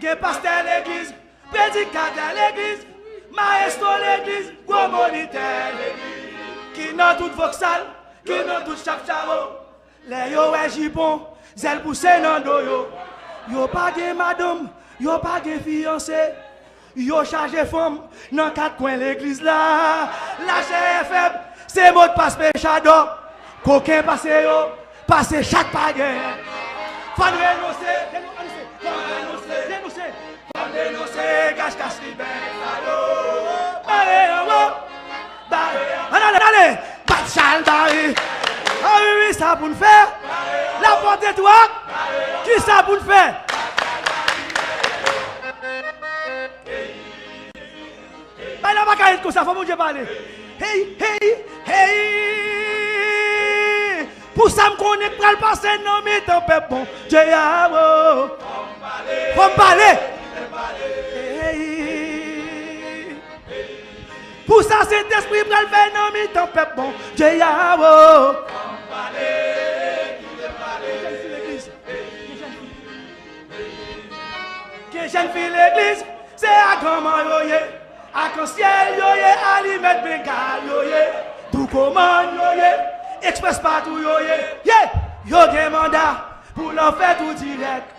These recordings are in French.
que pasteur l'église, prédicateur l'église, maestro l'église, gros moniteur l'église. Qui n'a tout voxal, qui n'a tout chapcharo. Les yo est jipon, zèle pousse nan do yo. Yo pas de madame, yo pas de fiancé. Yo chargé femme dans quatre coins l'église là. La chair est faible, c'est mot de passe péchado. Coquin passe yo, passe chaque pagain. Faut dénoncer, cache libère. Allez, pas de chal barré. Ah oui, ça pour nous faire. La porte est toi. Qui ça pour nous faire? Bah là, pas comme ça, faut mon Dieu parler. Hey, hey, hey. Pour ça, me connaît pour le passer, non, mais ton peuple bon. Dieu a beau. Faut me parler. Hey. Pour ça, cet esprit pour le faire, non, mais ton peuple bon. Dieu a beau. Que jeune fille l'église, c'est à comment yoye. À quand ciel yoye, à lui mettre bengal yoye. Tout comment yoye, express partout yoye. Yeah, yo gen mandat pour l'en faire tout direct.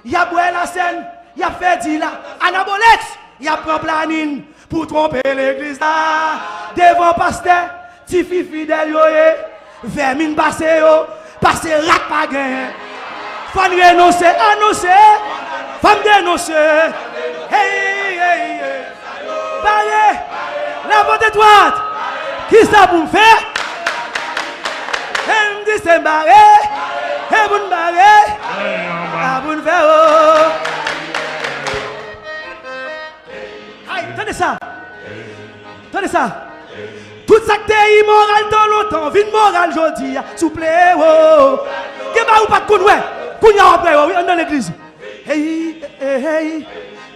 Y'a boire la scène, y'a fait dire là. Anabolex, y'a prend planine pour tromper l'église là. Devant pasteur, ti fi fidèle yoye. Vermine passe yo, passe rat pas gain. Faut nous annoncer, annoncer. Faut me dénoncer. Hey, hey, hey. Barré, la porte est droite. Qui ça pour me faire? Elle me dit c'est barré. Et vous me barré. Ah, vous me faire. Aïe, tenez ça. Tenez ça. Tout ça qui est immoral dans longtemps, vie morale aujourd'hui, s'il vous plaît. Qui va ou pas de couille? Couille après, oui, dans l'église. Hey, hey, hey.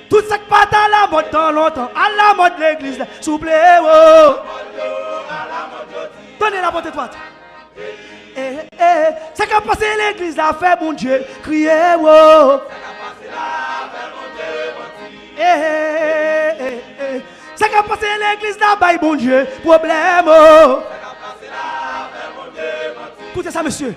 Tout ça qui pas à la mode dans longtemps, à la mode de l'église, s'il vous plaît. Donnez la porte étroite. Ça qui a passé l'église, la fait mon Dieu, criez. Ça qui a passé l'église, la baille bon Dieu, problème. Écoutez ça, monsieur.